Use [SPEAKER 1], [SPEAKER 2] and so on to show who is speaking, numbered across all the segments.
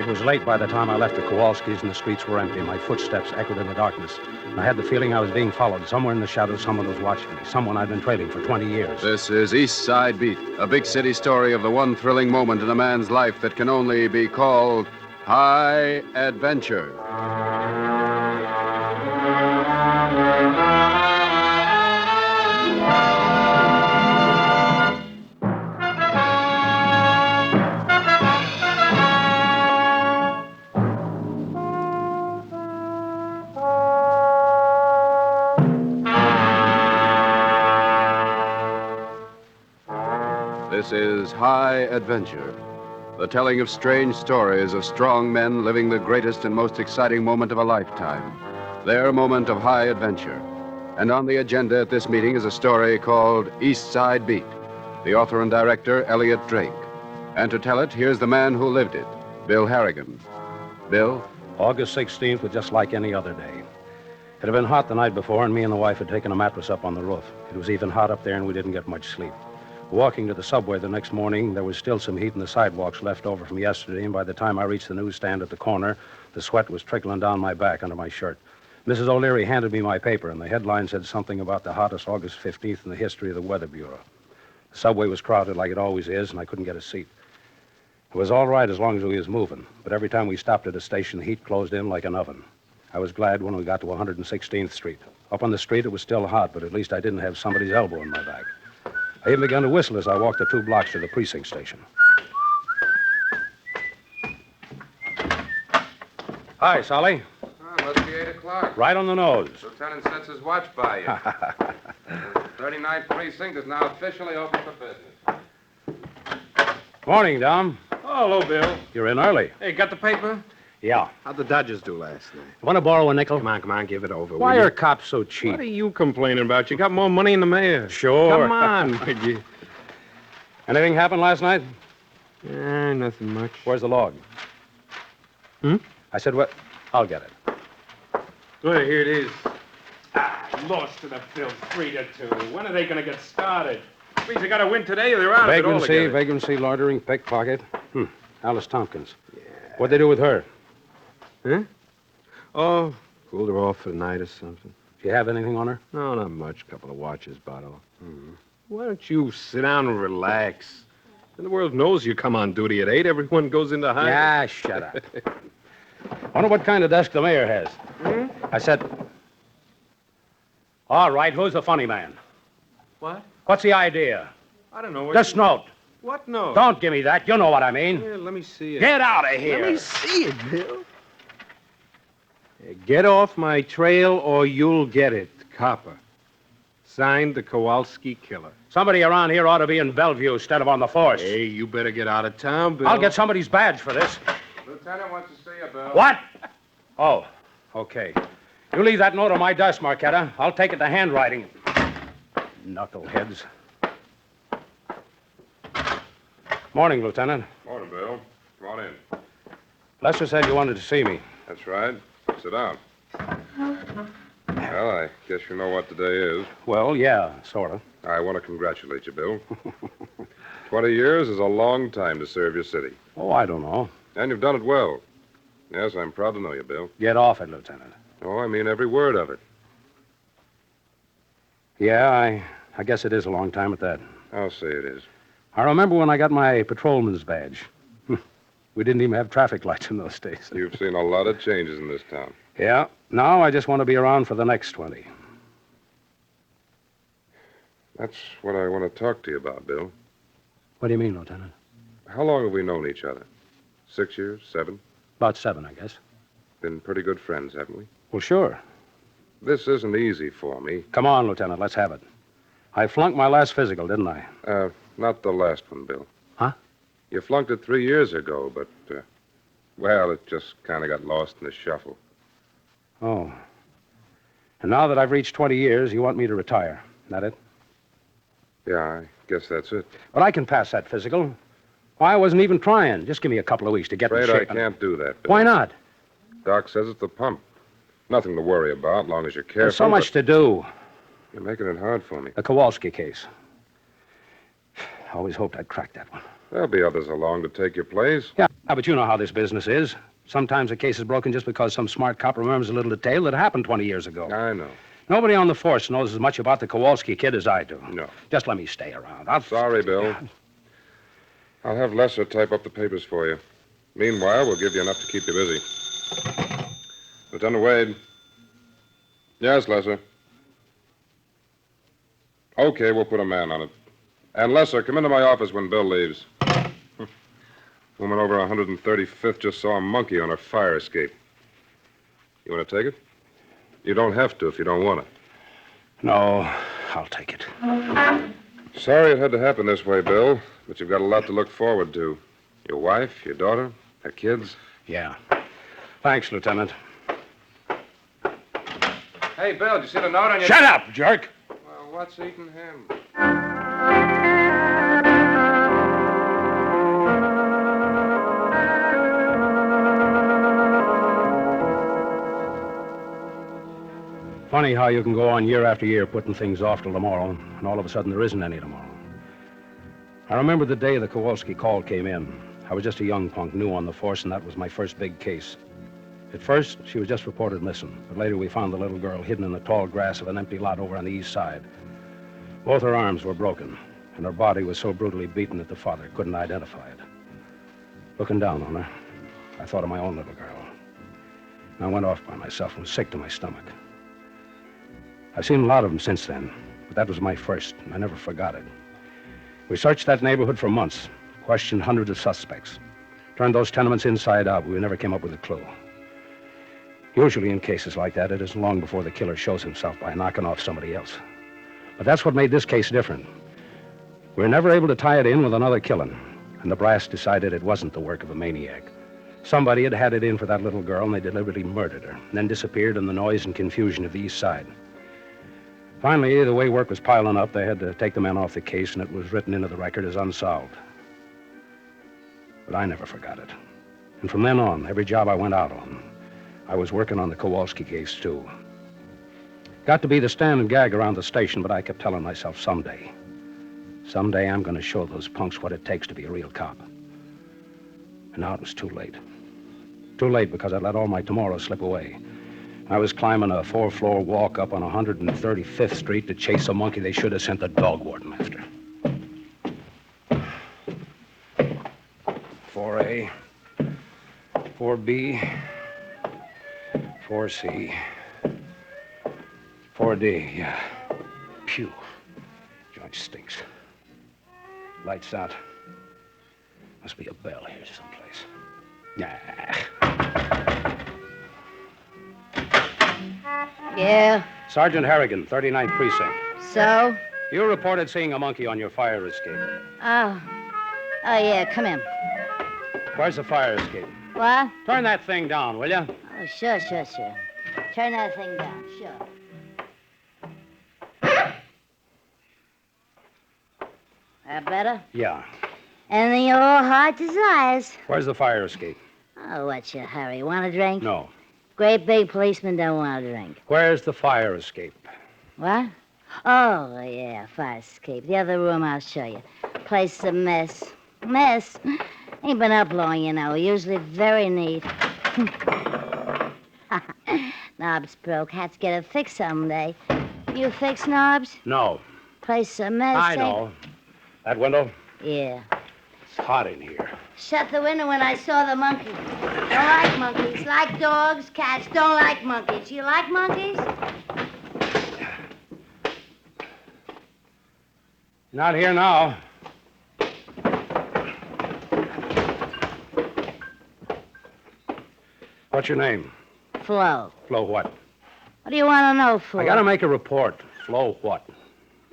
[SPEAKER 1] It was late by the time I left the Kowalskis and the streets were empty. My footsteps echoed in the darkness. And I had the feeling I was being followed. Somewhere in the shadows, someone was watching me. Someone I'd been trailing for 20 years.
[SPEAKER 2] This is East Side Beat, a big city story of the one thrilling moment in a man's life that can only be called high adventure. This is High Adventure, the telling of strange stories of strong men living the greatest and most exciting moment of a lifetime, their moment of high adventure. And on the agenda at this meeting is a story called East Side Beat, the author and director, Elliot Drake. And to tell it, here's the man who lived it, Bill Harrigan. Bill?
[SPEAKER 1] August 16th was just like any other day. It had been hot the night before, and me and the wife had taken a mattress up on the roof. It was even hot up there, and we didn't get much sleep. Walking to the subway the next morning, there was still some heat in the sidewalks left over from yesterday, and by the time I reached the newsstand at the corner, the sweat was trickling down my back under my shirt. Mrs. O'Leary handed me my paper, and the headline said something about the hottest August 15th in the history of the Weather Bureau. The subway was crowded like it always is, and I couldn't get a seat. It was all right as long as we was moving, but every time we stopped at a station, the heat closed in like an oven. I was glad when we got to 116th Street. Up on the street, it was still hot, but at least I didn't have somebody's elbow in my back. I even began to whistle as I walked the 2 blocks to the precinct station. Hi, Solly.
[SPEAKER 3] Oh, must be 8 o'clock.
[SPEAKER 1] Right on the nose.
[SPEAKER 3] Lieutenant sets his watch by you. The 39th precinct is now officially open for business.
[SPEAKER 1] Morning, Dom.
[SPEAKER 3] Oh, hello, Bill.
[SPEAKER 1] You're in early.
[SPEAKER 3] Hey, got the paper?
[SPEAKER 1] Yeah.
[SPEAKER 3] How'd the Dodgers do last night?
[SPEAKER 1] Want to borrow a nickel?
[SPEAKER 3] Come on, give it over.
[SPEAKER 1] Why
[SPEAKER 3] will
[SPEAKER 1] are
[SPEAKER 3] you?
[SPEAKER 1] cops so cheap?
[SPEAKER 3] What are you complaining about? You got more money than the mayor.
[SPEAKER 1] Sure.
[SPEAKER 3] Come on, would you?
[SPEAKER 1] Anything happened last night?
[SPEAKER 3] Nothing much.
[SPEAKER 1] Where's the log? I said, what? I'll get it.
[SPEAKER 3] Well, here it is. Lost to the Bills, 3-2. When are they going to get started? Means they got to win today or they're out of it altogether.
[SPEAKER 1] Vagrancy, loitering, pickpocket. Alice Tompkins. Yeah. What'd they do with her?
[SPEAKER 3] Huh? Oh, cooled her off for the night or something.
[SPEAKER 1] Do you have anything on her?
[SPEAKER 3] No, not much. Couple of watches, about all. Why don't you sit down and relax? And the world knows you come on duty at 8. Everyone goes into hiding.
[SPEAKER 1] Yeah, shut up. Wonder what kind of desk the mayor has. I said, all right, who's the funny man?
[SPEAKER 3] What?
[SPEAKER 1] What's the idea?
[SPEAKER 3] I don't know.
[SPEAKER 1] This note.
[SPEAKER 3] What note?
[SPEAKER 1] Don't give me that. You know what I mean.
[SPEAKER 3] Yeah, let me see it.
[SPEAKER 1] Get out of here.
[SPEAKER 3] Let me see it, Bill. Get off my trail or you'll get it. Copper. Signed, the Kowalski killer.
[SPEAKER 1] Somebody around here ought to be in Bellevue instead of on the force.
[SPEAKER 3] Hey, you better get out of town, Bill.
[SPEAKER 1] I'll get somebody's badge for this.
[SPEAKER 3] Lieutenant wants to see you, Bill.
[SPEAKER 1] What? Oh, okay. You leave that note on my desk, Marquetta. I'll take it to handwriting. Knuckleheads. Morning, Lieutenant.
[SPEAKER 4] Morning, Bill. Come on in.
[SPEAKER 1] Lester said you wanted to see me.
[SPEAKER 4] That's right. Sit down. Well, I guess you know what today is.
[SPEAKER 1] Well, yeah, sort of.
[SPEAKER 4] I want to congratulate you, Bill. 20 years is a long time to serve your city.
[SPEAKER 1] Oh, I don't know.
[SPEAKER 4] And you've done it well. Yes, I'm proud to know you, Bill.
[SPEAKER 1] Get off it, Lieutenant.
[SPEAKER 4] Oh, I mean every word of it.
[SPEAKER 1] Yeah, I guess it is a long time at that.
[SPEAKER 4] I'll say it is.
[SPEAKER 1] I remember when I got my patrolman's badge. We didn't even have traffic lights in those days.
[SPEAKER 4] You've seen a lot of changes in this town.
[SPEAKER 1] Yeah. Now I just want to be around for the next 20.
[SPEAKER 4] That's what I want to talk to you about, Bill.
[SPEAKER 1] What do you mean, Lieutenant?
[SPEAKER 4] How long have we known each other? 6 years? 7?
[SPEAKER 1] About 7, I guess.
[SPEAKER 4] Been pretty good friends, haven't we?
[SPEAKER 1] Well, sure.
[SPEAKER 4] This isn't easy for me.
[SPEAKER 1] Come on, Lieutenant, let's have it. I flunked my last physical, didn't I?
[SPEAKER 4] Not the last one, Bill.
[SPEAKER 1] Huh?
[SPEAKER 4] You flunked it 3 years ago, but, well, it just kind of got lost in the shuffle.
[SPEAKER 1] Oh. And now that I've reached 20 years, you want me to retire. That it?
[SPEAKER 4] Yeah, I guess that's it.
[SPEAKER 1] But I can pass that physical. Why, I wasn't even trying. Just give me a couple of weeks to get in
[SPEAKER 4] Afraid
[SPEAKER 1] shape.
[SPEAKER 4] I can't do that, Bill.
[SPEAKER 1] Why not?
[SPEAKER 4] Doc says it's the pump. Nothing to worry about, as long as you're careful.
[SPEAKER 1] There's so much to do.
[SPEAKER 4] You're making it hard for me.
[SPEAKER 1] The Kowalski case. I always hoped I'd crack that one.
[SPEAKER 4] There'll be others along to take your place.
[SPEAKER 1] Yeah. Ah, but you know how this business is. Sometimes a case is broken just because some smart cop remembers a little detail that happened 20 years ago.
[SPEAKER 4] I know.
[SPEAKER 1] Nobody on the force knows as much about the Kowalski kid as I do.
[SPEAKER 4] No.
[SPEAKER 1] Just let me stay around.
[SPEAKER 4] Sorry, Bill. I'll have Lesser type up the papers for you. Meanwhile, we'll give you enough to keep you busy. Lieutenant Wade. Yes, Lesser. Okay, we'll put a man on it. And Lesser, come into my office when Bill leaves. Woman over 135th just saw a monkey on her fire escape. You want to take it? You don't have to if you don't want it.
[SPEAKER 1] No, I'll take it.
[SPEAKER 4] Sorry it had to happen this way, Bill, but you've got a lot to look forward to. Your wife, your daughter, her kids.
[SPEAKER 1] Yeah. Thanks, Lieutenant.
[SPEAKER 4] Hey, Bill, did you see the note on your...
[SPEAKER 1] Shut up, jerk!
[SPEAKER 4] Well, what's eating him?
[SPEAKER 1] Funny how you can go on year after year putting things off till tomorrow, and all of a sudden there isn't any tomorrow. I remember the day the Kowalski call came in. I was just a young punk, new on the force, and that was my first big case. At first, she was just reported missing, but later we found the little girl hidden in the tall grass of an empty lot over on the east side. Both her arms were broken, and her body was so brutally beaten that the father couldn't identify it. Looking down on her, I thought of my own little girl. And I went off by myself and was sick to my stomach. I've seen a lot of them since then, but that was my first, and I never forgot it. We searched that neighborhood for months, questioned hundreds of suspects, turned those tenements inside out, but we never came up with a clue. Usually in cases like that, it isn't long before the killer shows himself by knocking off somebody else. But that's what made this case different. We were never able to tie it in with another killing, and the brass decided it wasn't the work of a maniac. Somebody had had it in for that little girl, and they deliberately murdered her, and then disappeared in the noise and confusion of the east side. Finally, the way work was piling up, they had to take the men off the case, and it was written into the record as unsolved. But I never forgot it. And from then on, every job I went out on, I was working on the Kowalski case, too. Got to be the stand and gag around the station, but I kept telling myself, someday I'm going to show those punks what it takes to be a real cop. And now it was too late. Too late because I'd let all my tomorrows slip away. I was climbing a 4-floor walk up on 135th Street to chase a monkey they should have sent the dog warden after. 4A, 4B, 4C, 4D, yeah. Phew. Joint stinks. Lights out. Must be a bell here someplace. Nah.
[SPEAKER 5] Yeah,
[SPEAKER 1] Sergeant Harrigan, 39th Precinct.
[SPEAKER 5] so?
[SPEAKER 1] You reported seeing a monkey on your fire escape.
[SPEAKER 5] Oh, yeah, come in.
[SPEAKER 1] Where's the fire escape?
[SPEAKER 5] What?
[SPEAKER 1] Turn that thing down, will you?
[SPEAKER 5] Oh, sure. Turn that thing down, sure. That better?
[SPEAKER 1] Yeah.
[SPEAKER 5] Anything your heart desires.
[SPEAKER 1] Where's the fire escape?
[SPEAKER 5] Oh, what's your hurry? Want a drink?
[SPEAKER 1] No.
[SPEAKER 5] Great big policeman don't want a drink.
[SPEAKER 1] Where's the fire escape?
[SPEAKER 5] What? Oh, yeah, fire escape. The other room, I'll show you. Place is a mess. Mess? Ain't been up long, you know. Usually very neat. Knobs broke. Had to get it fixed someday. You fix knobs?
[SPEAKER 1] No.
[SPEAKER 5] Place is a mess.
[SPEAKER 1] I know. That window?
[SPEAKER 5] Yeah.
[SPEAKER 1] It's hot in here.
[SPEAKER 5] Shut the window when I saw the monkey. Don't like monkeys. Like dogs, cats. Don't like monkeys. You like monkeys?
[SPEAKER 1] Not here now. What's your name?
[SPEAKER 5] Flo.
[SPEAKER 1] Flo what?
[SPEAKER 5] What do you want to know, Flo?
[SPEAKER 1] I gotta make a report. Flo what?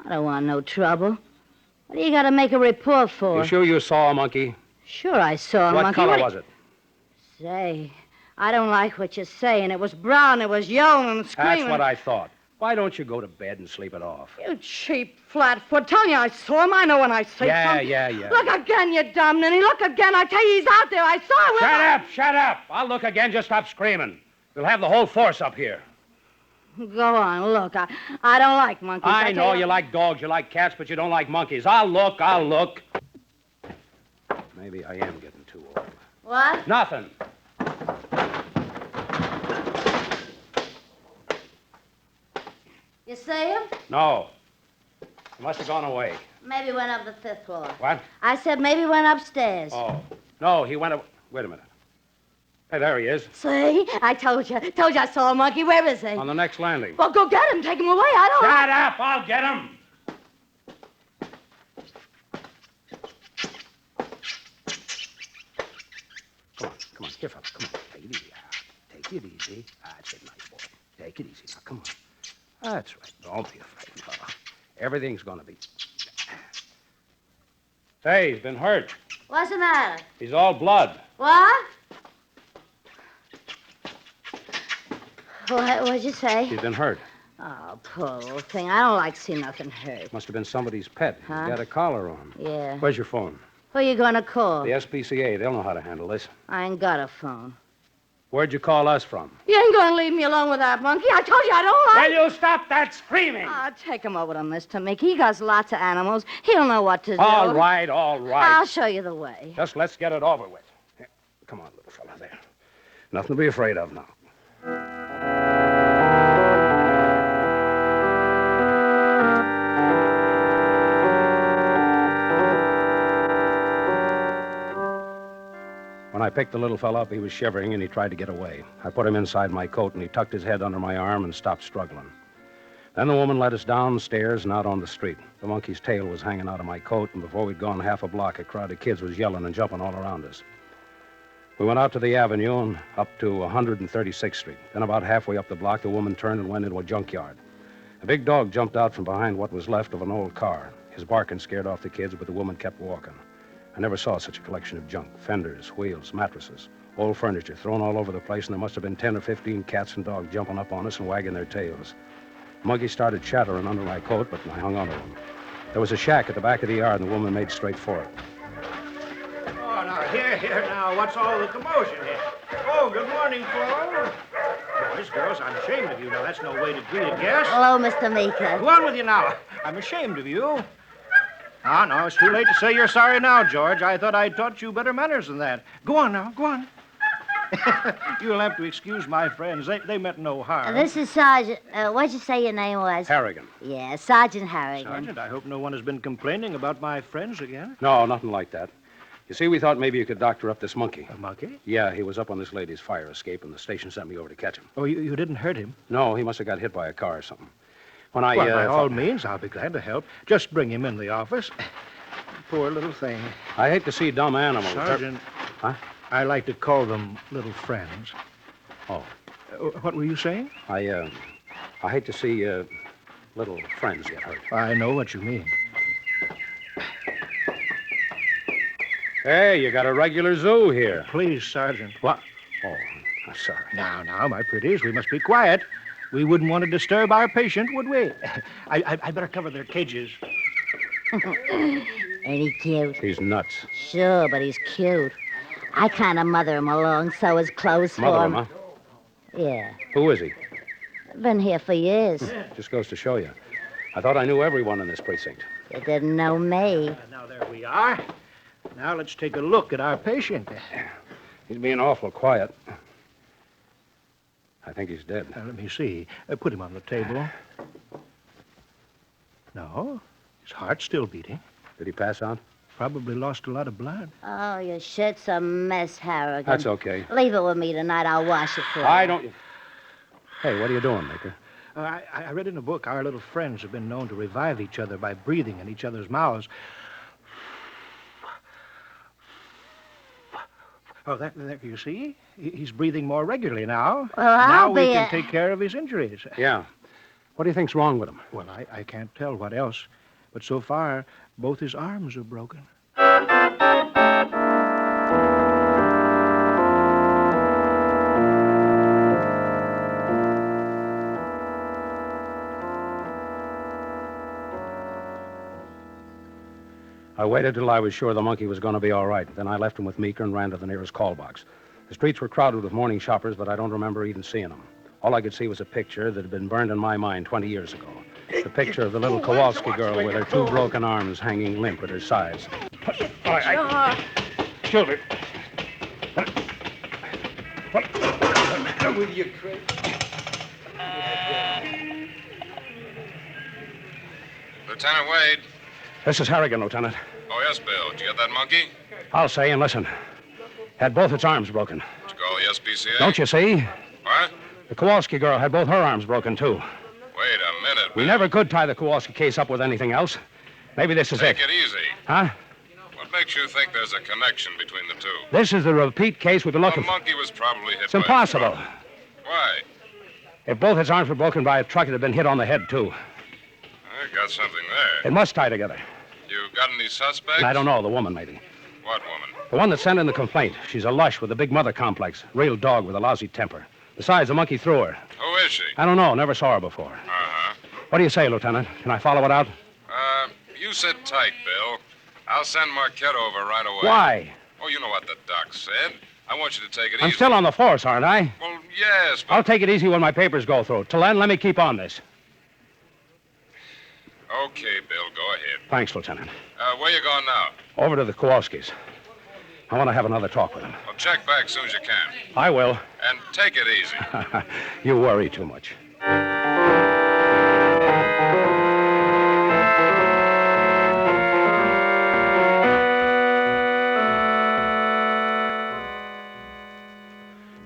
[SPEAKER 5] I don't want no trouble. What do you got to make a report for?
[SPEAKER 1] You sure you saw a monkey?
[SPEAKER 5] Sure, I saw a
[SPEAKER 1] What
[SPEAKER 5] monkey.
[SPEAKER 1] color was it?
[SPEAKER 5] Say, I don't like what you're saying. It was brown. It was yelling and screaming.
[SPEAKER 1] That's what I thought. Why don't you go to bed and sleep it off?
[SPEAKER 5] You cheap flatfoot. Tell you I saw him. I know when I see something.
[SPEAKER 1] Yeah.
[SPEAKER 5] Look again, you dumb ninny. Look again. I tell you, he's out there. I saw him.
[SPEAKER 1] Shut up. I'll look again. Just stop screaming. We'll have the whole force up here.
[SPEAKER 5] Go on, look. I don't like monkeys.
[SPEAKER 1] I know you like dogs, you like cats, but you don't like monkeys. I'll look. Maybe I am getting too old.
[SPEAKER 5] What?
[SPEAKER 1] Nothing.
[SPEAKER 5] You see him?
[SPEAKER 1] No. He must have gone away.
[SPEAKER 5] Maybe went up the 5th floor.
[SPEAKER 1] What?
[SPEAKER 5] I said maybe went upstairs.
[SPEAKER 1] Oh. No, he went up. Wait a minute. Hey, there he is.
[SPEAKER 5] See? I told you. Told you I saw a monkey. Where is he?
[SPEAKER 1] On the next landing.
[SPEAKER 5] Well, go get him. Take him away. I don't...
[SPEAKER 1] Shut up! I'll get him! Come on, here, fella. Come on. Take it easy. Take it easy. That's it, nice boy. Take it easy. Now, come on. That's right. Don't be afraid, fella. Everything's gonna be... Say, he's been hurt.
[SPEAKER 5] What's the matter?
[SPEAKER 1] He's all blood.
[SPEAKER 5] What? What'd you say?
[SPEAKER 1] He's been hurt.
[SPEAKER 5] Oh, poor little thing. I don't like to see nothing hurt.
[SPEAKER 1] Must have been somebody's pet.
[SPEAKER 5] Huh?
[SPEAKER 1] He's got a collar on.
[SPEAKER 5] Yeah.
[SPEAKER 1] Where's your phone?
[SPEAKER 5] Who are you going to call?
[SPEAKER 1] The SPCA. They'll know how to handle this.
[SPEAKER 5] I ain't got a phone.
[SPEAKER 1] Where'd you call us from?
[SPEAKER 5] You ain't going to leave me alone with that monkey. I told you I don't like...
[SPEAKER 1] Will you stop that screaming?
[SPEAKER 5] Take him over to Mr. Meek. He got lots of animals. He'll know what to do.
[SPEAKER 1] All right, all right.
[SPEAKER 5] I'll show you the way.
[SPEAKER 1] Just let's get it over with. Here, come on, little fella, there. Nothing to be afraid of now. When I picked the little fella up, he was shivering and he tried to get away. I put him inside my coat and he tucked his head under my arm and stopped struggling. Then the woman led us downstairs and out on the street. The monkey's tail was hanging out of my coat, and before we'd gone half a block, a crowd of kids was yelling and jumping all around us. We went out to the avenue and up to 136th Street. Then about halfway up the block, the woman turned and went into a junkyard. A big dog jumped out from behind what was left of an old car. His barking scared off the kids, but the woman kept walking. I never saw such a collection of junk. Fenders, wheels, mattresses, old furniture thrown all over the place, and there must have been 10 or 15 cats and dogs jumping up on us and wagging their tails. The monkey started chattering under my coat, but I hung on to him. There was a shack at the back of the yard, and the woman made straight for it.
[SPEAKER 6] Oh, now, here, now, what's all the commotion here? Oh, good morning, Flo. Boys, girls, I'm ashamed of you. Now, that's no way to greet a guest.
[SPEAKER 5] Hello, Mr. Meeker.
[SPEAKER 6] Go on with you now. I'm ashamed of you. Ah, no, it's too late to say you're sorry now, George. I thought I'd taught you better manners than that. Go on now, go on. You'll have to excuse my friends. They meant no harm.
[SPEAKER 5] This is Sergeant... what'd you say your name was?
[SPEAKER 1] Harrigan.
[SPEAKER 5] Yeah, Sergeant Harrigan.
[SPEAKER 6] Sergeant, I hope no one has been complaining about my friends again.
[SPEAKER 1] No, nothing like that. You see, we thought maybe you could doctor up this monkey.
[SPEAKER 6] A monkey?
[SPEAKER 1] Yeah, he was up on this lady's fire escape, and the station sent me over to catch him.
[SPEAKER 6] Oh, you didn't hurt him?
[SPEAKER 1] No, he must have got hit by a car or something. When
[SPEAKER 6] Well, by all means, I'll be glad to help. Just bring him in the office. Poor little thing.
[SPEAKER 1] I hate to see dumb animals.
[SPEAKER 6] Sergeant.
[SPEAKER 1] Huh?
[SPEAKER 6] I like to call them little friends.
[SPEAKER 1] Oh.
[SPEAKER 6] What were you saying?
[SPEAKER 1] I hate to see little friends get hurt.
[SPEAKER 6] I know what you mean.
[SPEAKER 1] Hey, you got a regular zoo here.
[SPEAKER 6] Please, Sergeant.
[SPEAKER 1] What? Oh, I'm sorry.
[SPEAKER 6] Now, my pretties, we must be quiet. We wouldn't want to disturb our patient, would we? I better cover their cages.
[SPEAKER 5] Ain't he cute?
[SPEAKER 1] He's nuts.
[SPEAKER 5] Sure, but he's cute. I kind of mother him along so his clothes for
[SPEAKER 1] Mother
[SPEAKER 5] him.
[SPEAKER 1] him, huh?
[SPEAKER 5] Yeah.
[SPEAKER 1] Who is he?
[SPEAKER 5] Been here for years.
[SPEAKER 1] Just goes to show you. I thought I knew everyone in this precinct.
[SPEAKER 5] You didn't know me.
[SPEAKER 6] Now, there we are. Now, let's take a look at our patient.
[SPEAKER 1] He's being awful quiet. I think he's dead.
[SPEAKER 6] Let me see. Put him on the table. No, his heart's still beating.
[SPEAKER 1] Did he pass out?
[SPEAKER 6] Probably lost a lot of blood.
[SPEAKER 5] Oh, your shirt's a mess, Harrigan.
[SPEAKER 1] That's okay.
[SPEAKER 5] Leave it with me tonight. I'll wash it for you.
[SPEAKER 1] I don't... Hey, what are you doing, Maker?
[SPEAKER 6] I read in a book our little friends have been known to revive each other by breathing in each other's mouths. Oh, that you see? He's breathing more regularly now.
[SPEAKER 5] Well,
[SPEAKER 6] now we can take care of his injuries.
[SPEAKER 1] Yeah. What do you think's wrong with him?
[SPEAKER 6] Well, I can't tell what else. But so far, both his arms are broken.
[SPEAKER 1] I waited till I was sure the monkey was going to be all right. Then I left him with Meeker and ran to the nearest call box. The streets were crowded with morning shoppers, but I don't remember even seeing them. All I could see was a picture that had been burned in my mind 20 years ago. The picture of the little Kowalski girl with her two broken arms hanging limp at her sides.
[SPEAKER 3] Shoulder.
[SPEAKER 7] With your crate.
[SPEAKER 4] Lieutenant Wade.
[SPEAKER 1] This is Harrigan, Lieutenant.
[SPEAKER 4] Oh, yes, Bill. Did you get that monkey?
[SPEAKER 1] I'll say, and listen. Had both its arms broken.
[SPEAKER 4] Did you call the SPCA?
[SPEAKER 1] Don't you see?
[SPEAKER 4] What?
[SPEAKER 1] The Kowalski girl had both her arms broken, too.
[SPEAKER 4] Wait a minute.
[SPEAKER 1] We never could tie the Kowalski case up with anything else. Maybe this is
[SPEAKER 4] Take
[SPEAKER 1] it.
[SPEAKER 4] it easy.
[SPEAKER 1] Huh?
[SPEAKER 4] What makes you think there's a connection between the two?
[SPEAKER 1] This is the repeat case we've been
[SPEAKER 4] The
[SPEAKER 1] looking for.
[SPEAKER 4] monkey was probably hit
[SPEAKER 1] It's
[SPEAKER 4] by a
[SPEAKER 1] impossible.
[SPEAKER 4] truck. Why?
[SPEAKER 1] If both its arms were broken by a truck, it'd have been hit on the head, too.
[SPEAKER 4] I got something there.
[SPEAKER 1] It must tie together.
[SPEAKER 4] You got any suspects?
[SPEAKER 1] I don't know, the woman, maybe.
[SPEAKER 4] What woman?
[SPEAKER 1] The one that sent in the complaint. She's a lush with a big mother complex. Real dog with a lousy temper. Besides, the monkey threw her.
[SPEAKER 4] Who is she?
[SPEAKER 1] I don't know. Never saw her before.
[SPEAKER 4] Uh-huh.
[SPEAKER 1] What do you say, Lieutenant? Can I follow it out?
[SPEAKER 4] You sit tight, Bill. I'll send Marquette over right away.
[SPEAKER 1] Why?
[SPEAKER 4] Oh, you know what the doc said. I want you to take it
[SPEAKER 1] I'm
[SPEAKER 4] easy.
[SPEAKER 1] still on the force, aren't I?
[SPEAKER 4] Well, yes, but...
[SPEAKER 1] I'll take it easy when my papers go through. Till then, let me keep on this.
[SPEAKER 4] Okay, Bill, go ahead.
[SPEAKER 1] Thanks, Lieutenant.
[SPEAKER 4] Where you going now?
[SPEAKER 1] Over to the Kowalskis. I want to have another talk with them.
[SPEAKER 4] Well, check back as soon as you can.
[SPEAKER 1] I will.
[SPEAKER 4] And take it easy.
[SPEAKER 1] You worry too much.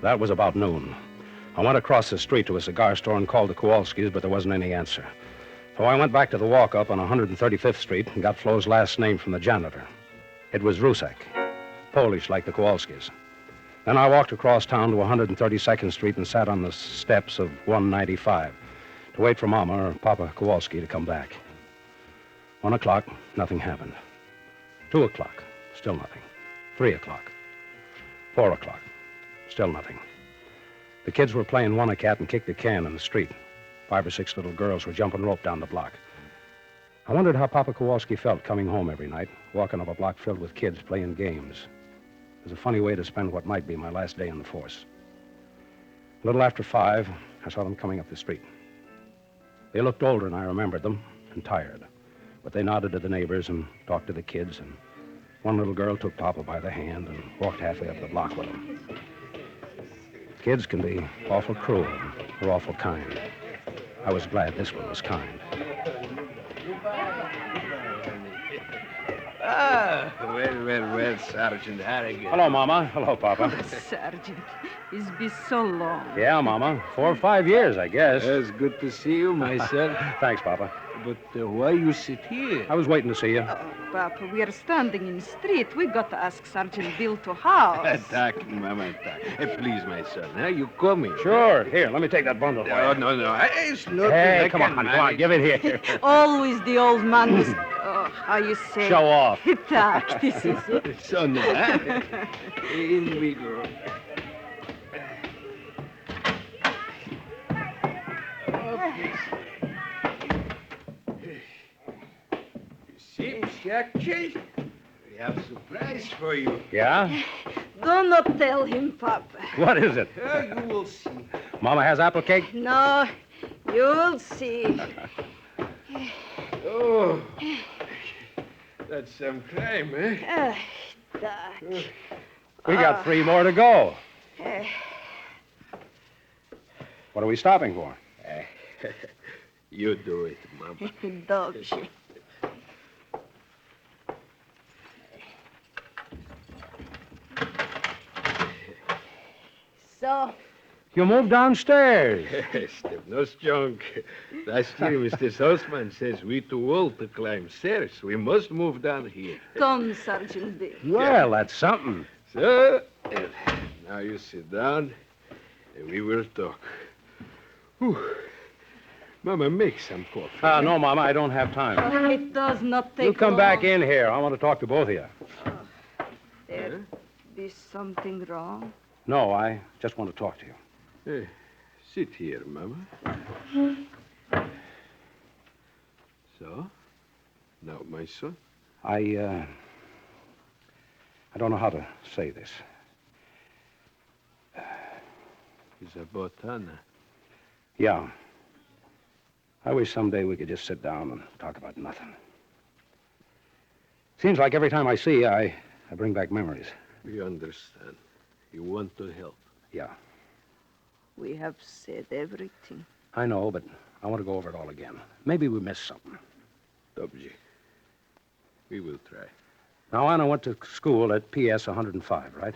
[SPEAKER 1] That was about noon. I went across the street to a cigar store and called the Kowalskis, but there wasn't any answer. So I went back to the walk-up on 135th Street and got Flo's last name from the janitor. It was Rusek, Polish like the Kowalskis. Then I walked across town to 132nd Street and sat on the steps of 195 to wait for Mama or Papa Kowalski to come back. 1 o'clock, nothing happened. 2 o'clock, still nothing. 3 o'clock. 4 o'clock. Still nothing. The kids were playing one-a-cat and kicked a can in the street. 5 or 6 little girls were jumping rope down the block. I wondered how Papa Kowalski felt coming home every night, walking up a block filled with kids playing games. It was a funny way to spend what might be my last day in the force. A little after 5, I saw them coming up the street. They looked older than I remembered them, and tired. But they nodded to the neighbors and talked to the kids, and one little girl took Papa by the hand and walked halfway up the block with him. Kids can be awful cruel or awful kind. I was glad this one was kind.
[SPEAKER 7] Well, Sergeant Harrigan.
[SPEAKER 1] Hello, Mama. Hello, Papa.
[SPEAKER 8] Sergeant, it's been so long.
[SPEAKER 1] Yeah, Mama. 4 or 5 years, I guess.
[SPEAKER 7] It's good to see you, my son.
[SPEAKER 1] Thanks, Papa.
[SPEAKER 7] But why you sit here?
[SPEAKER 1] I was waiting to see you.
[SPEAKER 8] Oh, Papa, we are standing in the street. We got to ask Sergeant Bill to house.
[SPEAKER 7] Attack, Mama, attack. Please, my son, huh? You coming?
[SPEAKER 1] Sure. Here, let me take that bundle for
[SPEAKER 7] No,
[SPEAKER 1] you.
[SPEAKER 7] no. It's not.
[SPEAKER 1] Hey, come on, give it here.
[SPEAKER 8] Always the old man was... Oh, how you say?
[SPEAKER 1] Show off.
[SPEAKER 8] Attack, this is it.
[SPEAKER 7] So now, huh? In we go. Jackal, we have a surprise for you.
[SPEAKER 1] Yeah?
[SPEAKER 8] Do not tell him, Papa.
[SPEAKER 1] What is it?
[SPEAKER 7] You will see.
[SPEAKER 1] Mama has apple cake?
[SPEAKER 8] No, you'll see.
[SPEAKER 7] Oh, that's some crime, eh?
[SPEAKER 8] Doc.
[SPEAKER 1] We got 3 more to go. What are we stopping for?
[SPEAKER 7] You do it, Mama.
[SPEAKER 8] Dog shit. So,
[SPEAKER 1] You moved downstairs.
[SPEAKER 7] Step, no junk. Last year, Mr. Salzman says we too old to climb stairs. We must move down here.
[SPEAKER 8] come, Sergeant Bill.
[SPEAKER 1] Well, that's something.
[SPEAKER 7] So, now you sit down, and we will talk. Whew. Mama, make some coffee.
[SPEAKER 1] No, Mama, I don't have time.
[SPEAKER 8] It does not take
[SPEAKER 1] You come
[SPEAKER 8] long.
[SPEAKER 1] back in here. I want to talk to both of you.
[SPEAKER 8] There be something wrong?
[SPEAKER 1] No, I just want to talk to you.
[SPEAKER 7] Hey, sit here, Mama. So, now, my son.
[SPEAKER 1] I don't know how to say this.
[SPEAKER 7] It's about Anna.
[SPEAKER 1] Yeah. I wish someday we could just sit down and talk about nothing. Seems like every time I see you, I bring back memories.
[SPEAKER 7] We understand. You want to help.
[SPEAKER 1] Yeah,
[SPEAKER 8] We have said everything.
[SPEAKER 1] I know, but I want to go over it all again. Maybe we missed something.
[SPEAKER 7] Dobji. We will try.
[SPEAKER 1] Now, Anna went to school at PS 105, right?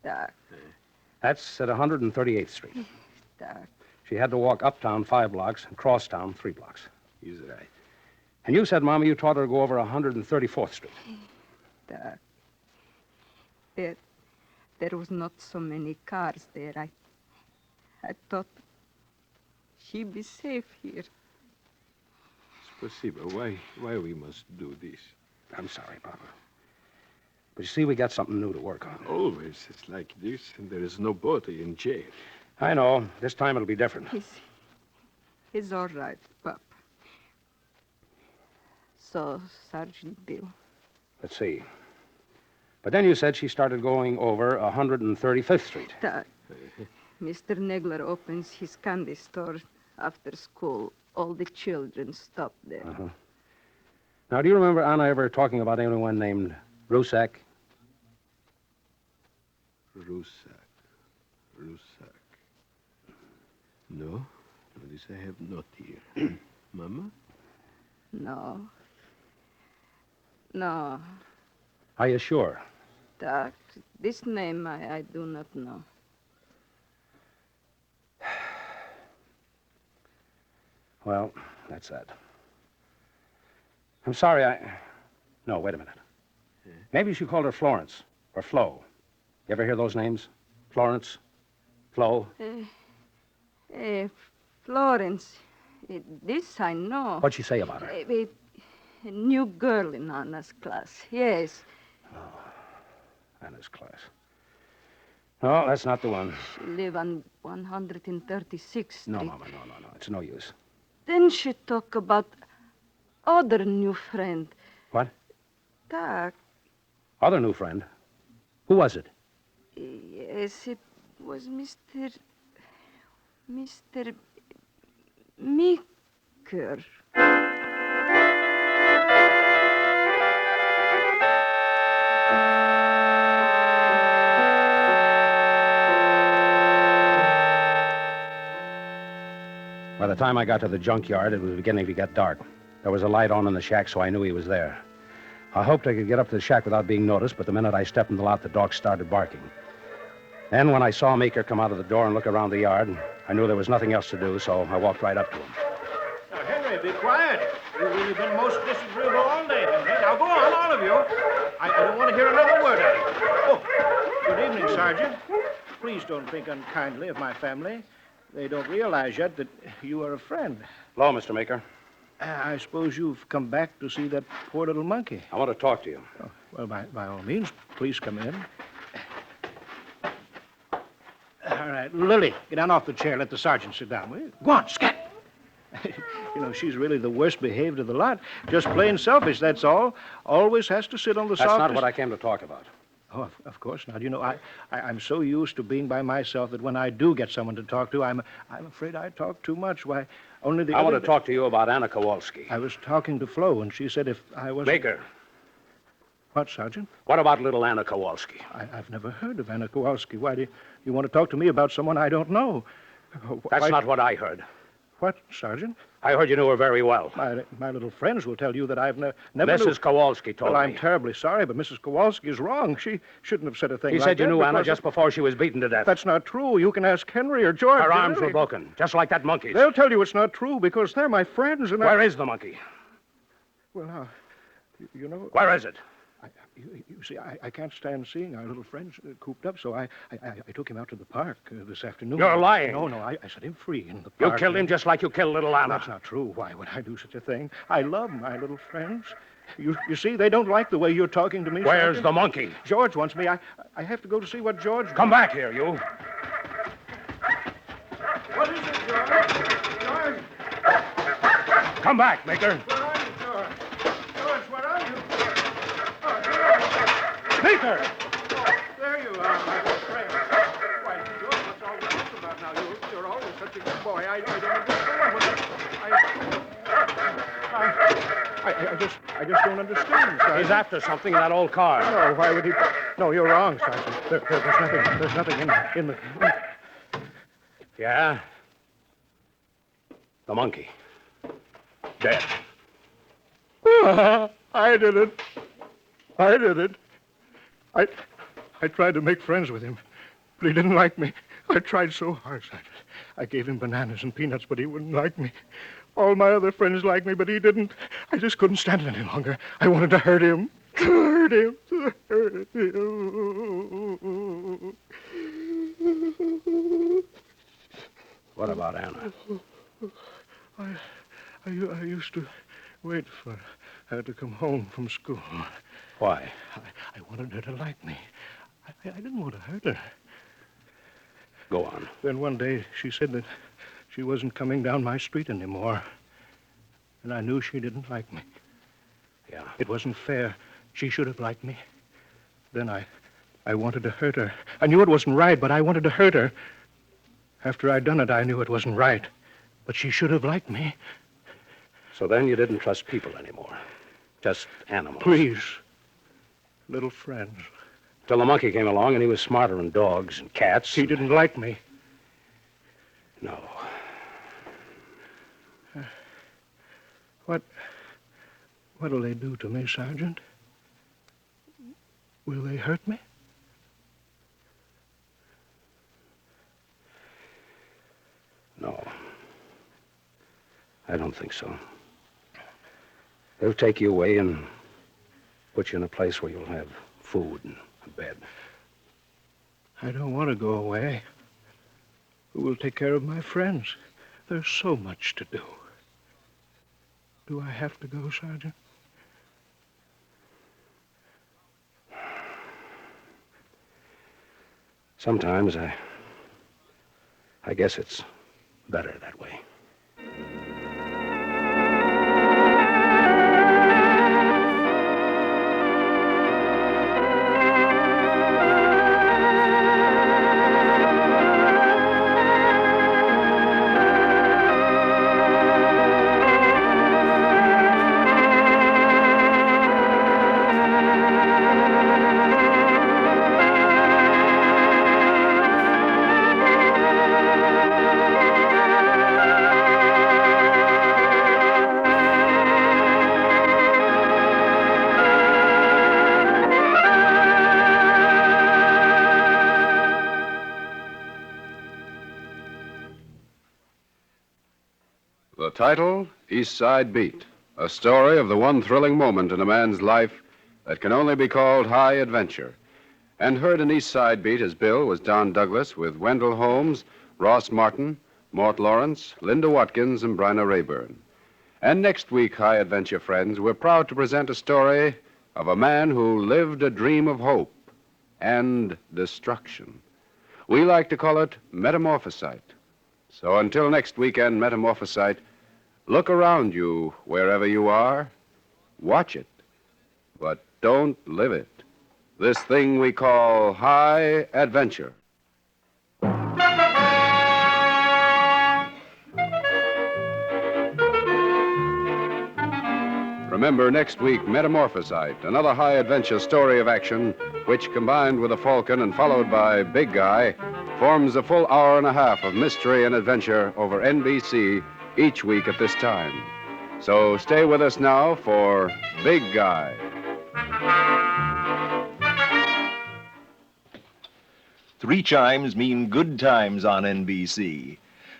[SPEAKER 8] Tak,
[SPEAKER 1] That's at 138th Street.
[SPEAKER 8] tak.
[SPEAKER 1] She had to walk uptown 5 blocks and cross town 3 blocks.
[SPEAKER 7] He's right.
[SPEAKER 1] And you said, Mama, you taught her to go over 134th Street.
[SPEAKER 8] Tak. There was not so many cars there. I thought she'd be safe here.
[SPEAKER 7] Spasiba, why we must do this?
[SPEAKER 1] I'm sorry, Papa. But you see, we got something new to work on.
[SPEAKER 7] Always it's like this, and there is nobody in jail.
[SPEAKER 1] I know. This time it'll be different.
[SPEAKER 8] He's all right, Pop. So, Sergeant Bill,
[SPEAKER 1] Let's see. But then you said she started going over 135th Street.
[SPEAKER 8] tak. Mr. Negler opens his candy store after school. All the children stop there.
[SPEAKER 1] Uh-huh. Now, do you remember Anna ever talking about anyone named Rusak?
[SPEAKER 7] Rusak. No, this I have not here. Mama?
[SPEAKER 8] No. No,
[SPEAKER 1] Are you sure?
[SPEAKER 8] tak. This name I do not know.
[SPEAKER 1] Well, that's that. I'm sorry, No, wait a minute. Maybe she called her Florence or Flo. You ever hear those names? Florence? Flo?
[SPEAKER 8] Florence. This I know.
[SPEAKER 1] What'd she say about her?
[SPEAKER 8] A new girl in Anna's class. Yes.
[SPEAKER 1] Anna's class. No, that's not the one.
[SPEAKER 8] She live on 136th Street.
[SPEAKER 1] No, Mama, no. It's no use.
[SPEAKER 8] Then she talk about other new friend.
[SPEAKER 1] What?
[SPEAKER 8] Tak.
[SPEAKER 1] Other new friend? Who was it?
[SPEAKER 8] Yes, it was Mr. Meeker.
[SPEAKER 1] By the time I got to the junkyard, it was beginning to get dark. There was a light on in the shack, so I knew he was there. I hoped I could get up to the shack without being noticed, but the minute I stepped in the lot, the dog started barking. Then, when I saw Meeker come out of the door and look around the yard, I knew there was nothing else to do, so I walked right up to him.
[SPEAKER 6] Now, Henry, be quiet. You've really been most disagreeable all day, Henry. Now, go on, all of you. I don't want to hear another word out of you. Oh, good evening, Sergeant. Please don't think unkindly of my family. They don't realize yet that you are a friend.
[SPEAKER 1] Hello, Mr. Meeker.
[SPEAKER 6] I suppose you've come back to see that poor little monkey.
[SPEAKER 1] I want to talk to you.
[SPEAKER 6] Oh, well, by all means, please come in. All right, Lily, get down off the chair. Let the sergeant sit down, will you? Go on, scat. You know, she's really the worst behaved of the lot. Just plain selfish, that's all. Always has to sit on the softest...
[SPEAKER 1] That's not what I came to talk about.
[SPEAKER 6] Oh, of course not. You know, I'm so used to being by myself that when I do get someone to talk to, I'm afraid I talk too much. Why, only the
[SPEAKER 1] I want to talk to you about Anna Kowalski.
[SPEAKER 6] I was talking to Flo, and she said if I was...
[SPEAKER 1] Meeker,
[SPEAKER 6] What, Sergeant?
[SPEAKER 1] what about little Anna Kowalski?
[SPEAKER 6] I've never heard of Anna Kowalski. Why do you want to talk to me about someone I don't know?
[SPEAKER 1] That's not what I heard.
[SPEAKER 6] What, Sergeant?
[SPEAKER 1] I heard you knew her very well.
[SPEAKER 6] My little friends will tell you that I've never knew...
[SPEAKER 1] Mrs. Kowalski told
[SPEAKER 6] Well,
[SPEAKER 1] me.
[SPEAKER 6] I'm terribly sorry, but Mrs. Kowalski is wrong. She shouldn't have said a thing
[SPEAKER 1] He
[SPEAKER 6] like
[SPEAKER 1] said
[SPEAKER 6] that.
[SPEAKER 1] you knew Anna
[SPEAKER 6] because
[SPEAKER 1] just before she was beaten to death.
[SPEAKER 6] That's not true. You can ask Henry or George.
[SPEAKER 1] Her
[SPEAKER 6] They're
[SPEAKER 1] arms were
[SPEAKER 6] really-
[SPEAKER 1] broken, just like that monkey's.
[SPEAKER 6] They'll tell you it's not true because they're my friends and
[SPEAKER 1] Where is the monkey?
[SPEAKER 6] Well, now, you know...
[SPEAKER 1] Where is it?
[SPEAKER 6] You see, I can't stand seeing our little friends cooped up, so I took him out to the park this afternoon.
[SPEAKER 1] You're lying.
[SPEAKER 6] No, I set him free in the
[SPEAKER 1] You
[SPEAKER 6] park.
[SPEAKER 1] killed him just like you killed little Anna.
[SPEAKER 6] That's not true. Why would I do such a thing? I love my little friends. You see, they don't like the way you're talking to me.
[SPEAKER 1] Where's
[SPEAKER 6] Sergeant.
[SPEAKER 1] the monkey?
[SPEAKER 6] George wants me. I have to go to see what George...
[SPEAKER 1] Come back here, you.
[SPEAKER 6] What is it, George? George?
[SPEAKER 1] Come back, Meeker.
[SPEAKER 6] Where are you, George? George, where are you?
[SPEAKER 1] Meeker!
[SPEAKER 6] There you are, my little friend. Why, George, what's all the fuss about now? You're always such a good boy. I don't understand what I just don't understand, Sergeant.
[SPEAKER 1] He's after something in that old car.
[SPEAKER 6] No, why would he? No, you're wrong, Sergeant. There's nothing in the.
[SPEAKER 1] Yeah? The monkey. Dead.
[SPEAKER 6] I did it. I tried to make friends with him, but he didn't like me. I tried so hard, Sergeant. I gave him bananas and peanuts, but he wouldn't like me. All my other friends liked me, but he didn't. I just couldn't stand it any longer. I wanted to hurt him. Hurt him.
[SPEAKER 1] What about Anna?
[SPEAKER 6] I used to wait for her to come home from school.
[SPEAKER 1] Why?
[SPEAKER 6] I wanted her to like me. I didn't want to hurt her.
[SPEAKER 1] Go on.
[SPEAKER 6] Then one day she said that she wasn't coming down my street anymore. And I knew she didn't like me.
[SPEAKER 1] Yeah.
[SPEAKER 6] It wasn't fair. She should have liked me. Then I wanted to hurt her. I knew it wasn't right, but I wanted to hurt her. After I'd done it, I knew it wasn't right. But she should have liked me.
[SPEAKER 1] So then you didn't trust people anymore. Just animals.
[SPEAKER 6] Please. Little friends.
[SPEAKER 1] Till the monkey came along and he was smarter than dogs and cats.
[SPEAKER 6] He didn't like me.
[SPEAKER 1] No.
[SPEAKER 6] What'll they do to me, Sergeant? Will they hurt me?
[SPEAKER 1] No. I don't think so. They'll take you away and put you in a place where you'll have food and a bed.
[SPEAKER 6] I don't want to go away. Who will take care of my friends? There's so much to do. Do I have to go, Sergeant?
[SPEAKER 1] Sometimes I guess it's better that way.
[SPEAKER 2] The title, East Side Beat, a story of the one thrilling moment in a man's life that can only be called high adventure. And heard in East Side Beat as Bill was Don Douglas with Wendell Holmes, Ross Martin, Mort Lawrence, Linda Watkins, and Bryna Rayburn. And next week, High Adventure friends, we're proud to present a story of a man who lived a dream of hope and destruction. We like to call it Metamorphosite. So until next weekend, Metamorphosite, look around you wherever you are. Watch it, but don't live it. This thing we call high adventure. Remember next week, Metamorphosite, another high adventure story of action, which combined with a falcon and followed by Big Guy, forms a full hour and a half of mystery and adventure over NBC each week at this time. So stay with us now for Big Guy.
[SPEAKER 9] Three chimes mean good times on NBC.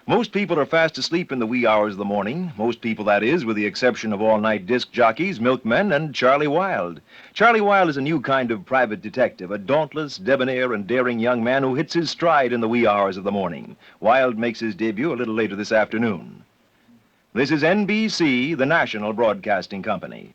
[SPEAKER 9] Most people are fast asleep in the wee hours of the morning. Most people, that is, with the exception of all-night disc jockeys, milkmen, and Charlie Wilde. Charlie Wilde is a new kind of private detective, a dauntless, debonair, and daring young man who hits his stride in the wee hours of the morning. Wilde makes his debut a little later this afternoon. This is NBC, the national broadcasting company.